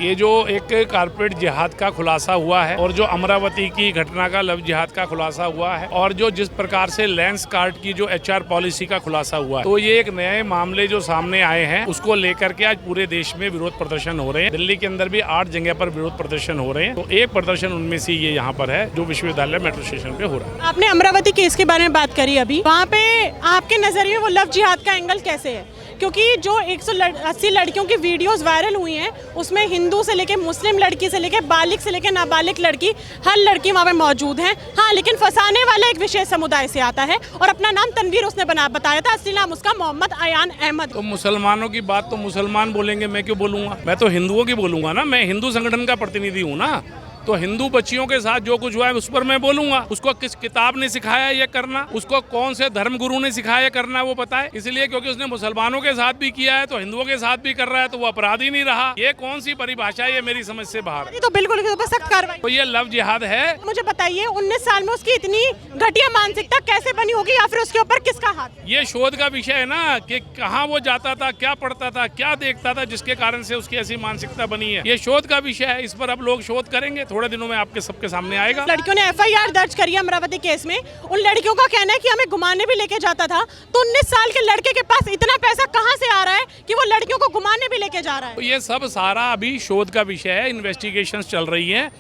ये जो एक कारपोरेट जिहाद का खुलासा हुआ है और जो अमरावती की घटना का लव जिहाद का खुलासा हुआ है और जो जिस प्रकार से लेंस कार्ड की जो HR पॉलिसी का खुलासा हुआ है, तो ये एक नए मामले जो सामने आए हैं उसको लेकर के आज पूरे देश में विरोध प्रदर्शन हो रहे हैं। दिल्ली के अंदर भी 8 जगह पर विरोध प्रदर्शन हो रहे हैं, तो एक प्रदर्शन उनमें से ये यहाँ पर है जो विश्वविद्यालय मेट्रो स्टेशन पे हो रहा है। आपने अमरावती केस के बारे में बात करी अभी, वहाँ पे आपके नजरिए में वो लव जिहाद का एंगल कैसे है? क्योंकि जो 180 लड़कियों की वीडियोस वायरल हुई हैं उसमें हिंदू से लेके मुस्लिम लड़की से लेके बालिग से लेके नाबालिग लड़की, हर लड़की वहाँ पे मौजूद है। हाँ, लेकिन फंसाने वाला एक विशेष समुदाय से आता है और अपना नाम तनवीर उसने बताया था, असली नाम उसका मोहम्मद अयान अहमद। तो मुसलमानों की बात तो मुसलमान बोलेंगे, मैं क्यों बोलूंगा? मैं तो हिंदुओं की बोलूंगा ना, मैं हिंदू संगठन का प्रतिनिधि हूँ ना, तो हिंदू बच्चियों के साथ जो कुछ हुआ है उस पर मैं बोलूंगा। उसको किस किताब ने सिखाया ये करना, उसको कौन से धर्म गुरु ने सिखाया करना वो पता है, इसलिए क्योंकि उसने मुसलमानों के साथ भी किया है तो हिंदुओं के साथ भी कर रहा है तो वो अपराधी नहीं रहा। ये कौन सी परिभाषा है? ये मेरी समझ से बाहर। तो बिल्कुल सख्त कार्रवाई। तो ये लव जिहाद है। मुझे बताइए 19 साल में उसकी इतनी घटिया मानसिकता कैसे बनी होगी, या फिर उसके ऊपर किसका हाथ? ये शोध का विषय है ना कि कहाँ वो जाता था, क्या पढ़ता था, क्या देखता था जिसके कारण से उसकी ऐसी मानसिकता बनी है। ये शोध का विषय है, इस पर अब लोग शोध करेंगे, थोड़े दिनों में आपके सबके सामने आएगा। लड़कियों ने FIR दर्ज करी है अमरावती केस में। उन लड़कियों का कहना है कि हमें घुमाने भी लेके जाता था। तो 19 साल के लड़के के पास इतना पैसा कहां से आ रहा है कि वो लड़कियों को घुमाने भी लेके जा रहा है? तो ये सब सारा अभी शोध का विषय है, इन्वेस्टिगेशंस चल रही हैं।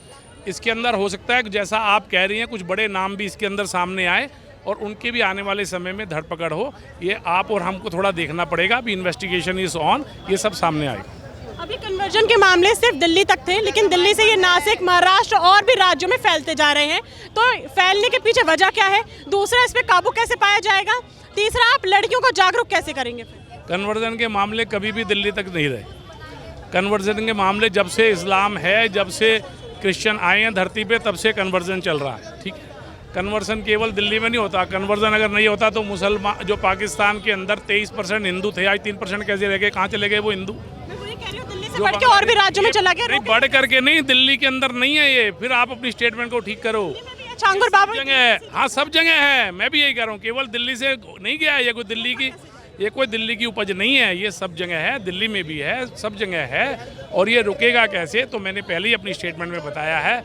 इसके अंदर हो सकता है जैसा आप कह रही हैं कुछ बड़े नाम भी इसके अंदर सामने आए और उनके भी आने वाले समय में धरपकड़ हो। ये आप और हमको थोड़ा देखना पड़ेगा। अभी इन्वेस्टिगेशन इज ऑन, ये सब सामने आएगा। अभी कन्वर्जन के मामले सिर्फ दिल्ली तक थे, लेकिन दिल्ली से ये नासिक, महाराष्ट्र और भी राज्यों में फैलते जा रहे हैं। तो फैलने के पीछे वजह क्या है? दूसरा, इस पे काबू कैसे पाया जाएगा? तीसरा, आप लड़कियों को जागरूक कैसे करेंगे? कन्वर्जन के मामले कभी भी दिल्ली तक नहीं रहे। कन्वर्जन के मामले जब से इस्लाम है, जब से क्रिश्चियन आए हैं धरती पे, तब से कन्वर्जन चल रहा है। ठीक है, कन्वर्जन केवल दिल्ली में नहीं होता। कन्वर्जन अगर नहीं होता तो मुसलमान जो पाकिस्तान के अंदर 23% हिंदू थे, आज 3% कैसे रह गए? कहाँ चले गए वो हिंदू? बढ़ के और भी राज्यों में चला गया। नहीं, बढ़ करके नहीं, दिल्ली के अंदर नहीं है ये। फिर आप अपनी स्टेटमेंट को ठीक करो। छांगुर बाबा जगह है, हाँ सब जगह है। मैं भी यही कह रहा हूँ, केवल दिल्ली से नहीं गया है ये कोई दिल्ली की उपज नहीं है। ये सब जगह है, दिल्ली में भी है, सब जगह है। और ये रुकेगा कैसे? तो मैंने पहले ही अपनी स्टेटमेंट में बताया है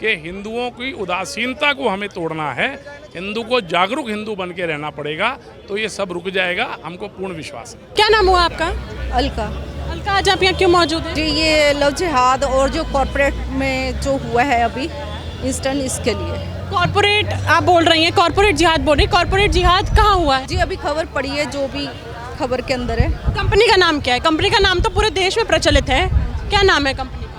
कि हिंदुओं की उदासीनता को हमें तोड़ना है। हिंदू को जागरूक हिंदू बन के रहना पड़ेगा, तो ये सब रुक जाएगा, हमको पूर्ण विश्वास है। क्या नाम हुआ आपका? अलका। अलका, आज आप यहाँ क्यों मौजूद हैं? जी, ये लव जिहाद और जो कॉर्पोरेट में जो हुआ है अभी इंस्टेंट, इसके लिए। कॉर्पोरेट आप बोल रही हैं, कॉर्पोरेट जिहाद बोल रही हैं। कॉर्पोरेट जिहाद कहाँ हुआ है? जी, अभी खबर पड़ी है, जो भी खबर के अंदर है। कंपनी का नाम क्या है? कंपनी का नाम तो पूरे देश में प्रचलित है, क्या नाम है कंपनी का?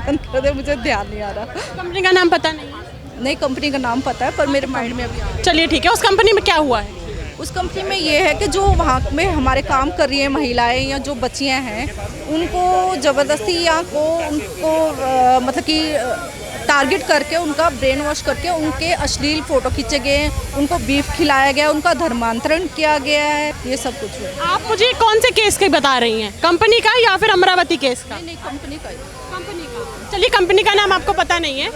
बंद कर दे, मुझे ध्यान नहीं आ रहा। कंपनी का नाम पता नहीं है? नहीं, कंपनी का नाम पता है पर मेरे माइंड में अभी आ रहा। चलिए ठीक है, उस कंपनी में क्या हुआ है? उस कंपनी में ये है कि जो वहाँ में हमारे काम कर रही हैं महिलाएं या जो बच्चियाँ हैं, उनको ज़बरदस्ती या को उनको मतलब कि टारगेट करके उनका ब्रेन वॉश करके उनके अश्लील फ़ोटो खींचे गए, उनको बीफ खिलाया गया, उनका धर्मांतरण किया गया है, ये सब कुछ है। आप मुझे कौन से केस के बता रही हैं, कंपनी का या फिर अमरावती केस का? नहीं, कंपनी का। चलिए, कंपनी का नाम आपको पता नहीं है,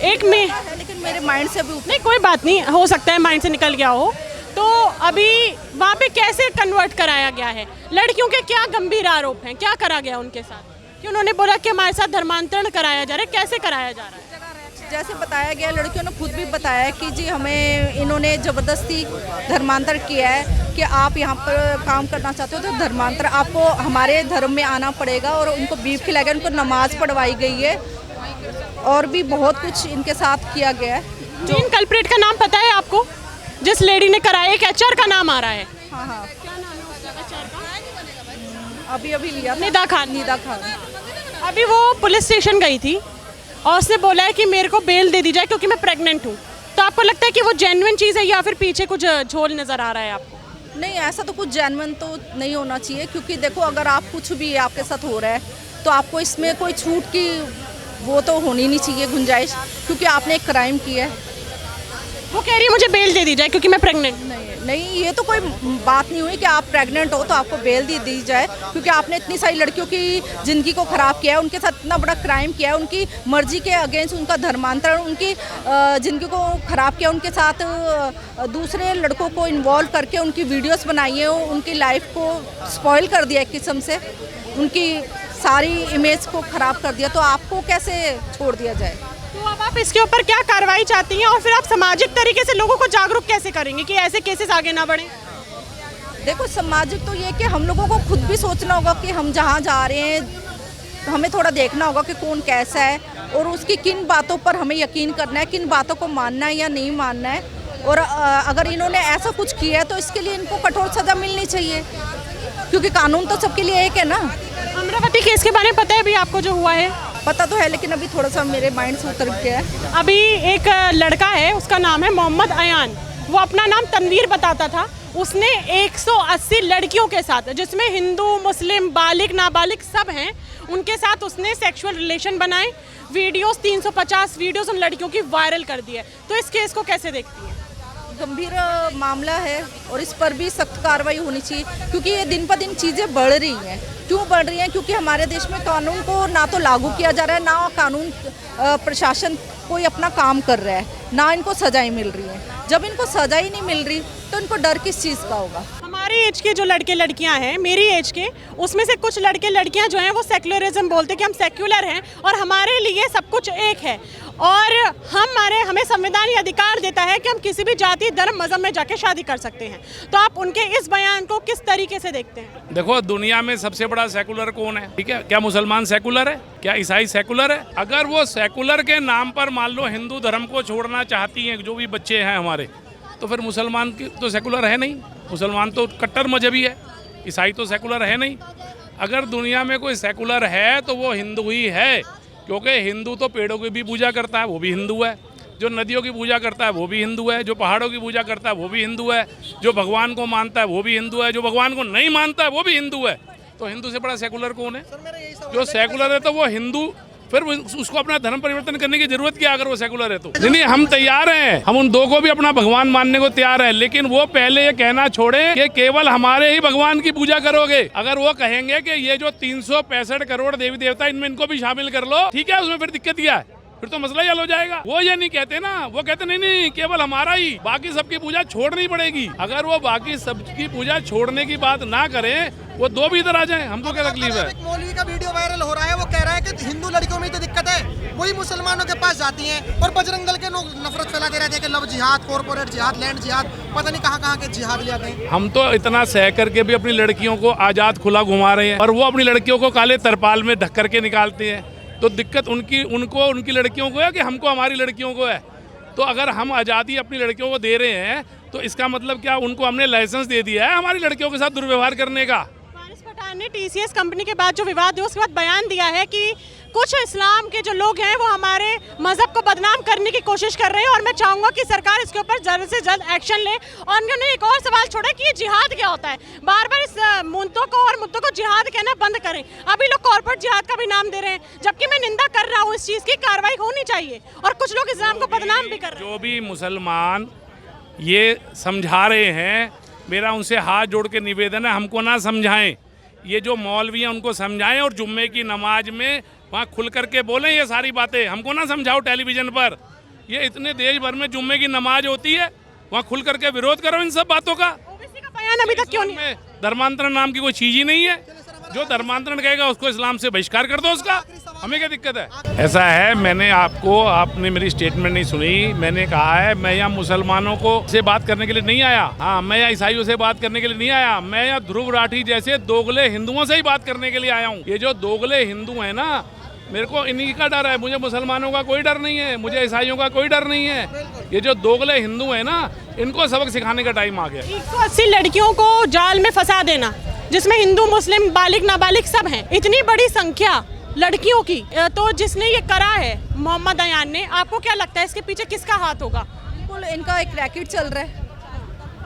एक में लेकिन मेरे माइंड से भी नहीं, कोई बात नहीं, हो सकता है माइंड से निकल गया हो। तो अभी वहाँ पे कैसे कन्वर्ट कराया गया है? लड़कियों के क्या गंभीर आरोप हैं? क्या करा गया उनके साथ कि उन्होंने बोला कि हमारे साथ धर्मांतरण कराया जा रहा है? कैसे कराया जा रहा है? जैसे बताया गया, लड़कियों ने खुद भी बताया कि जी हमें इन्होंने ज़बरदस्ती धर्मांतर किया है कि आप यहाँ पर काम करना चाहते हो तो धर्मांतर, आपको हमारे धर्म में आना पड़ेगा। और उनको बीफ खिलाया गया, उनको नमाज पढ़वाई गई है और भी बहुत कुछ इनके साथ किया गया है। जिन कल्प्रेट का नाम पता है आपको, जिस लेडी ने कराया? एक HR का नाम आ रहा है। हाँ, अभी लिया था। निदा खान। अभी वो पुलिस स्टेशन गई थी और उसने बोला है कि मेरे को बेल दे दी जाए क्योंकि मैं प्रेग्नेंट हूँ। तो आपको लगता है कि वो जेन्युइन चीज़ है या फिर पीछे कुछ झोल नज़र आ रहा है आपको? नहीं, ऐसा तो कुछ जेन्युइन तो नहीं होना चाहिए, क्योंकि देखो अगर आप कुछ भी आपके साथ हो रहा है तो आपको इसमें कोई छूट की वो तो होनी नहीं चाहिए गुंजाइश, क्योंकि आपने एक क्राइम किया है। वो कह रही है मुझे बेल दे दी जाए क्योंकि मैं प्रेग्नेंट। नहीं, ये तो कोई बात नहीं हुई कि आप प्रेग्नेंट हो तो आपको बेल दी जाए, क्योंकि आपने इतनी सारी लड़कियों की ज़िंदगी को ख़राब किया है, उनके साथ इतना बड़ा क्राइम किया है, उनकी मर्जी के अगेंस्ट उनका धर्मांतरण, उनकी ज़िंदगी को ख़राब किया, उनके साथ दूसरे लड़कों को इन्वॉल्व करके उनकी वीडियोस बनाई है, उनकी लाइफ को स्पॉइल कर दिया एक किस्म से, उनकी सारी इमेज को खराब कर दिया, तो आपको कैसे छोड़ दिया जाए? तो अब आप इसके ऊपर क्या कार्रवाई चाहती हैं और फिर आप सामाजिक तरीके से लोगों को जागरूक कैसे करेंगे कि ऐसे केसेस आगे ना बढ़े? देखो, सामाजिक तो ये कि हम लोगों को खुद भी सोचना होगा कि हम जहाँ जा रहे हैं हमें थोड़ा देखना होगा कि कौन कैसा है और उसकी किन बातों पर हमें यकीन करना है, किन बातों को मानना है या नहीं मानना है। और अगर इन्होंने ऐसा कुछ किया है तो इसके लिए इनको कठोर सज़ा मिलनी चाहिए, क्योंकि कानून तो सबके लिए एक है ना। अमरावती केस के बारे में पता है अभी आपको जो हुआ है? पता तो है, लेकिन अभी थोड़ा सा मेरे माइंड से उतर गया है। अभी एक लड़का है, उसका नाम है मोहम्मद अयान। वो अपना नाम तनवीर बताता था। उसने 180 लड़कियों के साथ, जिसमें हिंदू, मुस्लिम, बालिग, नाबालिग सब हैं, उनके साथ उसने सेक्सुअल रिलेशन बनाए। वीडियोस 350 वीडियोस उन लड़कियों की वायरल कर दी है। तो इस केस को कैसे देखती है? गंभीर मामला है और इस पर भी सख्त कार्रवाई होनी चाहिए, क्योंकि ये दिन पर दिन चीज़ें बढ़ रही हैं। क्यों बढ़ रही हैं? क्योंकि हमारे देश में कानून को ना तो लागू किया जा रहा है, ना कानून प्रशासन कोई अपना काम कर रहा है, ना इनको सजाएं मिल रही हैं। जब इनको सजा ही नहीं मिल रही तो इनको डर किस चीज़ का होगा? हमारी एज के जो लड़के लड़कियां हैं, मेरी एज के, उसमें से कुछ लड़के लड़कियां जो हैं वो सेक्युलरिज्म बोलते हैं कि हम सेक्युलर हैं और हमारे लिए सब कुछ एक है और हमें संविधान ये अधिकार देता है कि हम किसी भी जाति, धर्म, मजहब में जाके शादी कर सकते हैं। तो आप उनके इस बयान को किस तरीके से देखते हैं? देखो, दुनिया में सबसे बड़ा सेकुलर कौन है? ठीक है, क्या मुसलमान सेकुलर है? क्या ईसाई सेकुलर है? अगर वो सेकुलर के नाम पर मान लो हिंदू धर्म को छोड़ना चाहती हैं जो भी बच्चे हैं हमारे, तो फिर मुसलमान की तो सेकुलर है नहीं। मुसलमान तो कट्टर मजहबी है, ईसाई तो सेकुलर है नहीं। अगर दुनिया में कोई सेकुलर है तो वो हिंदू ही है, क्योंकि हिंदू तो पेड़ों की भी पूजा करता है, वो भी हिंदू है। जो नदियों की पूजा करता है वो भी हिंदू है। जो पहाड़ों की पूजा करता है वो भी हिंदू है। जो भगवान को मानता है वो भी हिंदू है। जो भगवान को नहीं मानता है वो भी हिंदू है। तो हिंदू से बड़ा सेकुलर कौन है? जो सेकुलर है तो वो हिंदू, फिर उसको अपना धर्म परिवर्तन करने की जरूरत क्या अगर वो सेकुलर है तो? नहीं, हम तैयार हैं, हम उन दो को भी अपना भगवान मानने को तैयार हैं, लेकिन वो पहले ये कहना छोड़े कि केवल हमारे ही भगवान की पूजा करोगे। अगर वो कहेंगे कि ये जो 365 करोड़ देवी देवता इनमें इनको भी शामिल कर लो, ठीक है, उसमें फिर दिक्कत क्या है? फिर तो मसला ही हल हो जाएगा। वो ये नहीं कहते ना, वो कहते नहीं केवल हमारा ही, बाकी सबकी पूजा छोड़नी पड़ेगी। अगर वो बाकी सबकी पूजा छोड़ने की बात ना करें, वो दो भी इधर आ जाएं, हमको क्या तकलीफ है? मौलवी का वीडियो वायरल हो रहा है, वो कह रहा है कि हिंदू लड़कियों में तो दिक्कत है, वही मुसलमानों के पास जाती हैं और बजरंग दल के लोग नफरत फैलाते रहते हैं कि लव जिहाद, कॉर्पोरेट जिहाद, लैंड जिहाद, पता नहीं कहाँ के जिहाद ले आते हैं। हम तो इतना सह करके भी अपनी लड़कियों को आज़ाद खुला घुमा रहे हैं और वो अपनी लड़कियों को काले तरपाल में ढक करके निकालते हैं। तो दिक्कत उनकी लड़कियों को है कि हमको हमारी लड़कियों को है? तो अगर हम आज़ादी अपनी लड़कियों को दे रहे हैं तो इसका मतलब क्या उनको हमने लाइसेंस दे दिया है हमारी लड़कियों के साथ दुर्व्यवहार करने का? वारिस पठान ने टीसीएस कंपनी के बाद जो विवाद है उसके बाद बयान दिया है कि कुछ इस्लाम के जो लोग हैं वो हमारे मजहब को बदनाम करने की कोशिश कर रहे हैं और मैं चाहूंगा कि सरकार इसके ऊपर जल्द से जल्द एक्शन ले। और उन्होंने एक और सवाल छोड़ा कि ये जिहाद क्या होता है। बार बार इस मुद्दों को जिहाद कहना बंद करें। अभी लोग कॉर्पोरेट जिहाद का भी नाम दे रहे हैं, जबकि मैं निंदा कर रहा हूँ इस चीज़ की, कार्रवाई होनी चाहिए। और कुछ लोग इस्लाम को बदनाम भी कर रहे हैं। जो भी मुसलमान ये समझा रहे हैं, मेरा उनसे हाथ जोड़ के निवेदन है, हमको ना समझाएं। ये जो मौलवी हैं उनको समझाएं और जुम्मे की नमाज में वहाँ खुल करके बोलें ये सारी बातें, हमको ना समझाओ टेलीविज़न पर। ये इतने देश भर में जुम्मे की नमाज होती है, वहाँ खुल करके विरोध करो इन सब बातों का। ओबीसी का बयान अभी तक क्यों नहीं? में धर्मांतरण नाम की कोई चीज़ ही नहीं है। जो धर्मांतरण कहेगा उसको इस्लाम से बहिष्कार कर दो उसका, हमें क्या दिक्कत है? ऐसा है, आपने मेरी स्टेटमेंट नहीं सुनी। मैंने कहा है मैं यहाँ मुसलमानों को से बात करने के लिए नहीं आया। हाँ, मैं यहाँ ईसाइयों से बात करने के लिए नहीं आया। मैं यहाँ ध्रुव राठी जैसे दोगले हिंदुओं से ही बात करने के लिए आया हूँ। ये जो दोगले हिंदू है ना, मेरे को इन्हीं का डर है। मुझे मुसलमानों का कोई डर नहीं है, मुझे ईसाइयों का कोई डर नहीं है। ये जो दोगले हिंदू है ना, इनको सबक सिखाने का टाइम आ गया। 180 लड़कियों को जाल में फंसा देना, जिसमें हिंदू, मुस्लिम, बालिग, नाबालिग सब हैं, इतनी बड़ी संख्या लड़कियों की, तो जिसने ये करा है मोहम्मद अयान ने, आपको क्या लगता है इसके पीछे किसका हाथ होगा? बिल्कुल इनका एक रैकेट चल रहा है,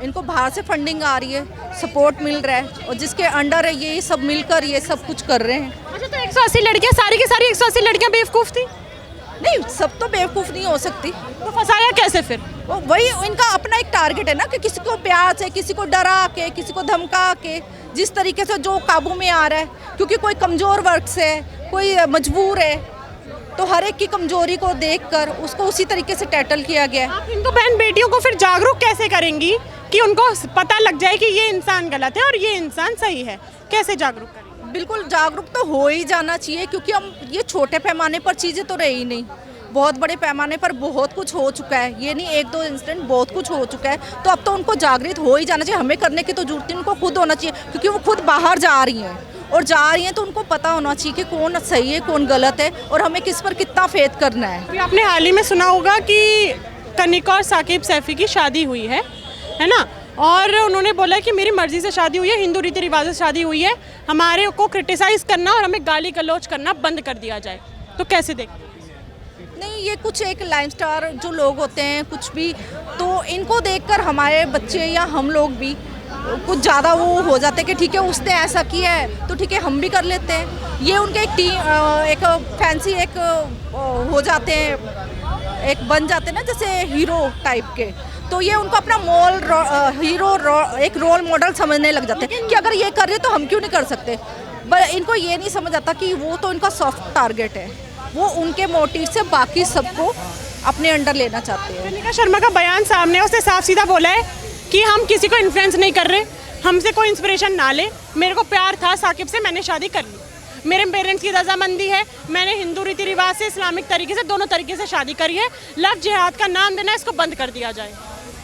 इनको बाहर से फंडिंग आ रही है, सपोर्ट मिल रहा है और जिसके अंडर है ये सब मिलकर ये सब कुछ कर रहे हैं। अच्छा, तो 180 लड़कियां, सारी की सारी 180 लड़कियां बेवकूफ़ थी? नहीं, सब तो बेवकूफ़ नहीं हो सकती। तो फंसाया कैसे फिर? वही इनका अपना एक टारगेट है ना कि किसी को प्यार से, किसी को डरा के, किसी को धमका के, जिस तरीके से जो काबू में आ रहा है, क्योंकि कोई कमज़ोर वर्ग से है, कोई मजबूर है, तो हर एक की कमजोरी को देखकर उसको उसी तरीके से टैटल किया गया है। आप हिंदू बहन बेटियों को फिर जागरूक कैसे करेंगी कि उनको पता लग जाए कि ये इंसान गलत है और ये इंसान सही है? कैसे जागरूक करेंगे? बिल्कुल जागरूक तो हो ही जाना चाहिए, क्योंकि हम ये छोटे पैमाने पर चीज़ें तो रही नहीं, बहुत बड़े पैमाने पर बहुत कुछ हो चुका है। ये नहीं एक दो इंसिडेंट, बहुत कुछ हो चुका है। तो अब तो उनको जागृत हो ही जाना चाहिए, हमें करने की तो जरूरत नहीं, उनको खुद होना चाहिए, क्योंकि वो खुद बाहर जा रही हैं और जा रही हैं तो उनको पता होना चाहिए कि कौन सही है कौन गलत है और हमें किस पर कितना फेथ करना है। अभी आपने हाल ही में सुना होगा कि कनिका और साकिब सैफी की शादी हुई है ना, और उन्होंने बोला कि मेरी मर्जी से शादी हुई है, हिंदू रीति रिवाज से शादी हुई है, हमारे को क्रिटिसाइज करना और हमें गाली गलौज करना बंद कर दिया जाए। तो कैसे देखते? नहीं, ये कुछ एक लाइन स्टार जो लोग होते हैं कुछ भी, तो इनको देखकर हमारे बच्चे या हम लोग भी कुछ ज़्यादा वो हो जाते हैं कि ठीक है उसने ऐसा किया है तो ठीक है हम भी कर लेते हैं। ये उनके एक फैंसी एक हो जाते हैं, एक बन जाते हैं ना जैसे हीरो टाइप के, तो ये उनको अपना एक रोल मॉडल समझने लग जाते हैं कि अगर ये कर रहे तो हम क्यों नहीं कर सकते। पर इनको ये नहीं समझ आता कि वो तो इनका सॉफ्ट टारगेट है, वो उनके मोटिव से बाकी सबको अपने अंडर लेना चाहते हैं। कनिका शर्मा का बयान सामने है, उसने साफ सीधा बोला है कि हम किसी को इन्फ्लुएंस नहीं कर रहे, हमसे कोई इंस्पिरेशन ना ले, मेरे को प्यार था साकिब से, मैंने शादी कर ली, मेरे पेरेंट्स की रजामंदी है, मैंने हिंदू रीति रिवाज से इस्लामिक तरीके से दोनों तरीके से शादी करी है, लव जिहाद का नाम देना इसको बंद कर दिया जाए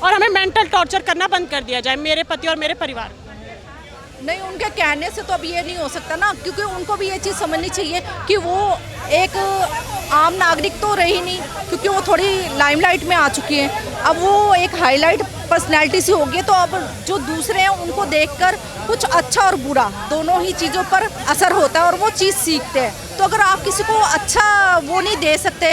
और हमें मेंटल टॉर्चर करना बंद कर दिया जाए, मेरे पति और मेरे परिवार को। नहीं, उनके कहने से तो अब ये नहीं हो सकता ना, क्योंकि उनको भी ये चीज़ समझनी चाहिए कि वो एक आम नागरिक तो रही नहीं, क्योंकि वो थोड़ी लाइमलाइट में आ चुकी हैं, अब वो एक हाईलाइट पर्सनैलिटी सी होगी, तो अब जो दूसरे हैं उनको देखकर कुछ अच्छा और बुरा दोनों ही चीज़ों पर असर होता है और वो चीज़ सीखते हैं। तो अगर आप किसी को अच्छा वो नहीं दे सकते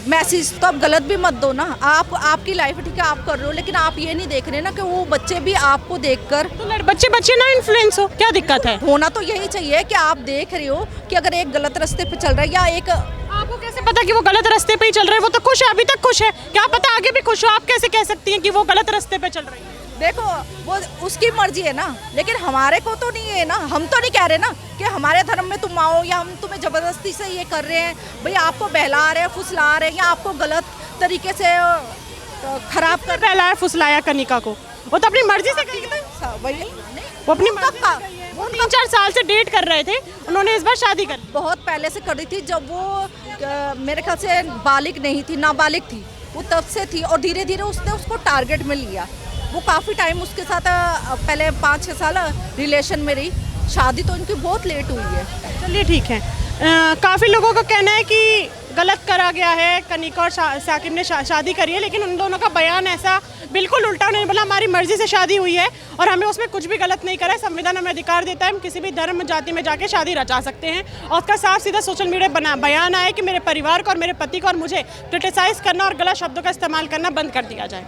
मैसेज, तो आप गलत भी मत दो ना। आपकी लाइफ है, ठीक है आप कर रहे हो, लेकिन आप ये नहीं देख रहे ना कि वो बच्चे भी आपको देखकर, तो बच्चे ना इन्फ्लुएंस हो, क्या दिक्कत है? होना तो यही चाहिए कि आप देख रहे हो कि अगर एक गलत रास्ते पे चल रहा है या एक, आपको कैसे पता कि वो गलत रास्ते पे ही चल रहे हैं? वो तो खुश है, अभी तक खुश है, क्या पता आगे भी खुश हो। आप कैसे कह सकती हैं कि वो गलत रास्ते पे चल रही है? देखो वो उसकी मर्जी है ना, लेकिन हमारे को तो नहीं है ना, हम तो नहीं कह रहे ना कि हमारे धर्म में तुम आओ या हम तुम्हें ज़बरदस्ती से ये कर रहे हैं, भाई आपको बहला रहे हैं फुसला रहे हैं या आपको गलत तरीके से खराब कर बहलाया फुसलाया कनिका को, वो तो अपनी मर्जी से कही थी, वो अपनी मर्जी से, वो 3-4 साल से डेट कर रहे थे, उन्होंने इस बार शादी कर ली। बहुत पहले से कर रही थी, जब वो मेरे ख्याल से बालिग नहीं थी, नाबालिग थी, वो तब से थी और धीरे धीरे उसने उसको टारगेट में लिया। वो काफ़ी टाइम उसके साथ पहले 5-6 साल रिलेशन में रही, शादी तो इनकी बहुत लेट हुई है। चलिए ठीक है, काफ़ी लोगों का कहना है कि गलत करा गया है, कनिका और साकिब ने शादी करी है, लेकिन उन दोनों का बयान ऐसा बिल्कुल उल्टा, उन्होंने बोला हमारी मर्जी से शादी हुई है और हमें उसमें कुछ भी गलत नहीं करा है, संविधान हमें अधिकार देता है, हम किसी भी धर्म जाति में जाके शादी रचा सकते हैं। और उसका साफ सीधा सोशल मीडिया बयान आया कि मेरे परिवार को और मेरे पति को और मुझे क्रिटिसाइज़ करना और गलत शब्दों का इस्तेमाल करना बंद कर दिया जाए।